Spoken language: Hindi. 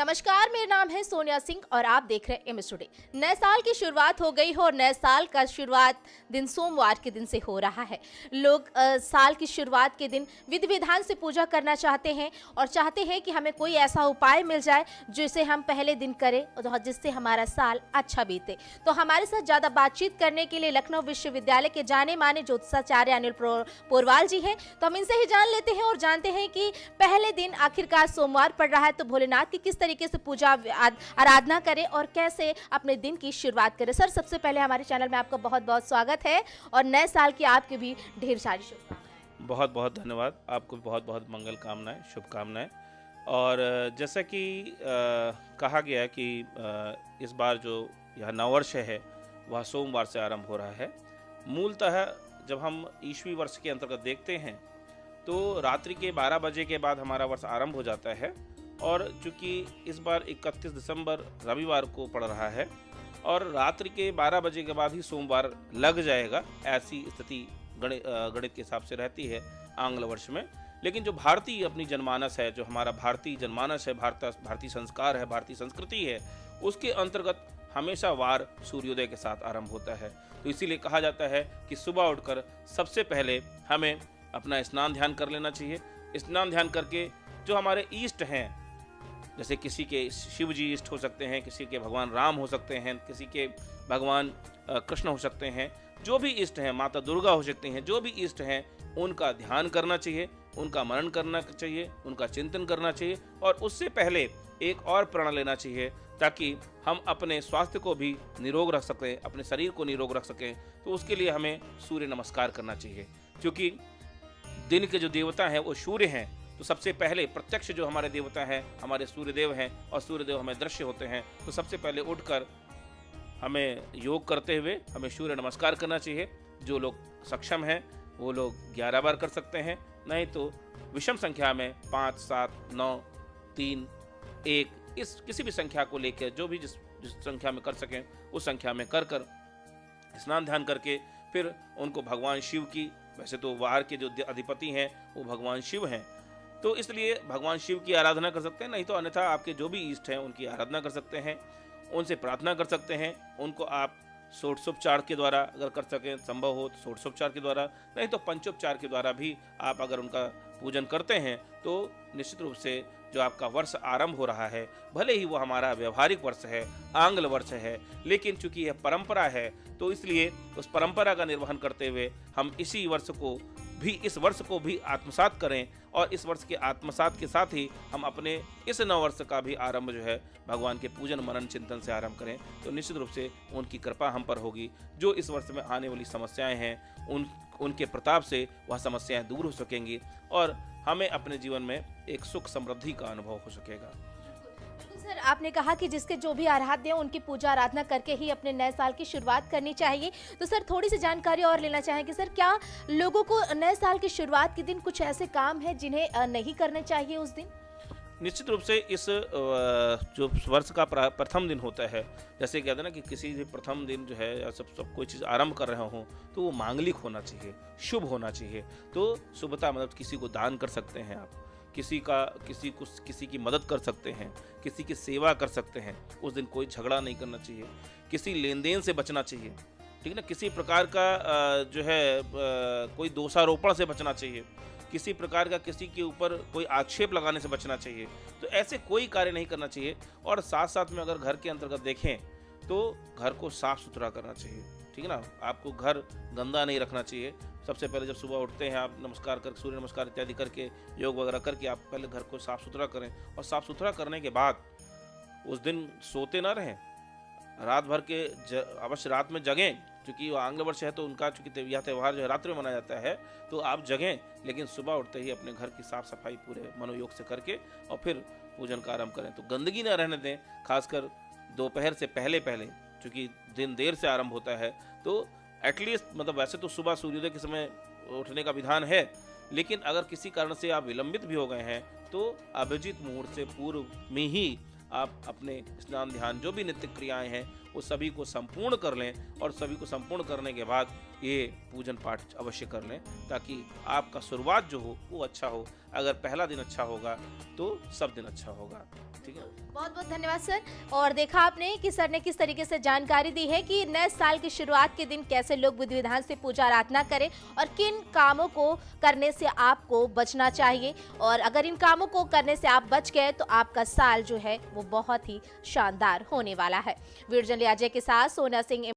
नमस्कार, मेरा नाम है सोनिया सिंह और आप देख रहे हैं एमएस टुडे। नए साल की शुरुआत हो गई हो और नए साल का शुरुआत दिन सोमवार के दिन से हो रहा है। लोग साल की शुरुआत के दिन विधि विधान से पूजा करना चाहते हैं और चाहते हैं कि हमें कोई ऐसा उपाय मिल जाए जिसे हम पहले दिन करें और जिससे हमारा साल अच्छा बीते। तो हमारे साथ ज़्यादा बातचीत करने के लिए लखनऊ विश्वविद्यालय के जाने माने ज्योतिषाचार्य अनिल पोरवाल जी हैं। तो हम इनसे ही जान लेते हैं और जानते हैं कि पहले दिन आखिरकार सोमवार पड़ रहा है तो भोलेनाथ की किस तरीके से पूजा आराधना करें और कैसे अपने दिन की शुरुआत करें। सर, सबसे पहले हमारे चैनल में आपका बहुत बहुत स्वागत है और नए साल की आपके भी ढेर सारी शुभकामनाएं। बहुत बहुत धन्यवाद, आपको बहुत बहुत मंगल कामनाएं, शुभकामनाएं। और जैसा कि कहा गया कि इस बार जो यह नववर्ष है वह सोमवार से आरंभ हो रहा है। मूलतः जब हम ईस्वी वर्ष के अंतर्गत देखते हैं तो रात्रि के 12 बजे के बाद हमारा वर्ष आरंभ हो जाता है और चूँकि इस बार 31 दिसंबर रविवार को पड़ रहा है और रात्रि के 12 बजे के बाद ही सोमवार लग जाएगा, ऐसी स्थिति गणित के हिसाब से रहती है आंग्ल वर्ष में। लेकिन जो भारतीय अपनी जनमानस है, जो हमारा भारतीय जनमानस है, भारतीय संस्कार है, भारतीय संस्कृति है, उसके अंतर्गत हमेशा वार सूर्योदय के साथ आरंभ होता है। तो इसीलिए कहा जाता है कि सुबह उठकर सबसे पहले हमें अपना स्नान ध्यान कर लेना चाहिए। स्नान ध्यान करके जो हमारे इष्ट हैं, जैसे किसी के शिव जी इष्ट हो सकते हैं, किसी के भगवान राम हो सकते हैं, किसी के भगवान कृष्ण हो सकते हैं, जो भी इष्ट हैं, माता दुर्गा हो सकती हैं, जो भी इष्ट हैं उनका ध्यान करना चाहिए, उनका मनन करना चाहिए, उनका चिंतन करना चाहिए और उससे पहले एक और प्रण लेना चाहिए ताकि हम अपने स्वास्थ्य को भी निरोग रख सकें, अपने शरीर को निरोग रख सकें। तो उसके लिए हमें सूर्य नमस्कार करना चाहिए। क्योंकि दिन के जो देवता हैं वो सूर्य हैं, तो सबसे पहले प्रत्यक्ष जो हमारे देवता हैं हमारे सूर्यदेव हैं और सूर्यदेव हमें दृश्य होते हैं। तो सबसे पहले उठकर हमें योग करते हुए हमें सूर्य नमस्कार करना चाहिए। जो लोग सक्षम हैं वो लोग 11 बार कर सकते हैं, नहीं तो विषम संख्या में 5, 7, 9, 3, 1 इस किसी भी संख्या को लेकर जो भी जिस संख्या में कर सकें उस संख्या में कर स्नान ध्यान करके फिर उनको भगवान शिव की, वैसे तो वार के जो अधिपति हैं वो भगवान शिव हैं, तो इसलिए भगवान शिव की आराधना कर सकते हैं। नहीं तो अन्यथा आपके जो भी इष्ट हैं उनकी आराधना कर सकते हैं, उनसे प्रार्थना कर सकते हैं। उनको आप षोडशोपचार के द्वारा अगर कर सकें, संभव हो तो षोडशोपचार के द्वारा, नहीं तो पंचोपचार के द्वारा भी आप अगर उनका पूजन करते हैं तो निश्चित रूप से जो आपका वर्ष आरंभ हो रहा है, भले ही वो हमारा व्यवहारिक वर्ष है, आंग्ल वर्ष है, लेकिन चूंकि यह परंपरा है तो इसलिए उस परंपरा का निर्वहन करते हुए हम इस वर्ष को भी आत्मसात करें और इस वर्ष के आत्मसात के साथ ही हम अपने इस नव वर्ष का भी आरंभ जो है भगवान के पूजन मनन चिंतन से आरंभ करें। तो निश्चित रूप से उनकी कृपा हम पर होगी। जो इस वर्ष में आने वाली समस्याएं हैं उनके प्रताप से वह समस्याएं दूर हो सकेंगी और हमें अपने जीवन में एक सुख समृद्धि का अनुभव हो सकेगा। सर, आपने कहा कि जिसके जो भी आराध्य हैं उनकी पूजा आराधना करके ही अपने नए साल की शुरुआत करनी चाहिए। तो सर, थोड़ी सी जानकारी और लेना चाहेंगे सर, क्या लोगों को नए साल की शुरुआत के दिन कुछ ऐसे काम है जिन्हें नहीं करने चाहिए उस दिन? निश्चित रूप से इस जो वर्ष का प्रथम दिन होता है, जैसे कहते हैं ना कि किसी भी प्रथम दिन जो है या सब कोई चीज़ आरंभ कर रहे हों तो वो मांगलिक होना चाहिए, शुभ होना चाहिए। तो शुभता मतलब किसी को दान कर सकते हैं आप, किसी की मदद कर सकते हैं, किसी की सेवा कर सकते हैं। उस दिन कोई झगड़ा नहीं करना चाहिए, किसी लेन देन से बचना चाहिए, ठीक है ना, किसी प्रकार का जो है कोई दोषारोपण से बचना चाहिए, किसी प्रकार का किसी के ऊपर कोई आक्षेप लगाने से बचना चाहिए। तो ऐसे कोई कार्य नहीं करना चाहिए। और साथ साथ में अगर घर के अंतर्गत देखें तो घर को साफ सुथरा करना चाहिए, ठीक है ना। आपको घर गंदा नहीं रखना चाहिए। सबसे पहले जब सुबह उठते हैं आप नमस्कार कर, सूर्य नमस्कार इत्यादि करके, योग वगैरह करके आप पहले घर को साफ सुथरा करें और साफ सुथरा करने के बाद उस दिन सोते ना रहें, रात भर के अवश्य रात में जगें। क्योंकि आंग्ल वर्ष है तो उनका चूंकि यह त्यौहार जो है रात्रि में मनाया जाता है, तो आप जगें, लेकिन सुबह उठते ही अपने घर की साफ सफाई पूरे मनोयोग से करके और फिर पूजन का आरंभ करें। तो गंदगी ना रहने दें, खासकर दोपहर से पहले चूँकि दिन देर से आरंभ होता है तो एटलीस्ट मतलब वैसे तो सुबह सूर्योदय के समय उठने का विधान है, लेकिन अगर किसी कारण से आप विलंबित भी हो गए हैं तो अभिजित मुहूर्त से पूर्व में ही आप अपने स्नान ध्यान जो भी नित्य क्रियाएं हैं वो सभी को संपूर्ण कर लें और सभी को संपूर्ण करने के बाद ये पूजन पाठ अवश्य कर लें, ताकि आपका शुरुआत जो हो वो अच्छा हो। अगर पहला दिन अच्छा होगा तो सब दिन अच्छा होगा। ठीक है, बहुत बहुत धन्यवाद सर। और देखा आपने कि सर ने किस तरीके से जानकारी दी है कि नए साल की शुरुआत के दिन कैसे लोग विधि विधान से पूजा आराधना करें और किन कामों को करने से आपको बचना चाहिए, और अगर इन कामों को करने से आप बच गए तो आपका साल जो है वो बहुत ही शानदार होने वाला है। वीडियो जर्नलिस्ट अजय के साथ सोनिया सिंह।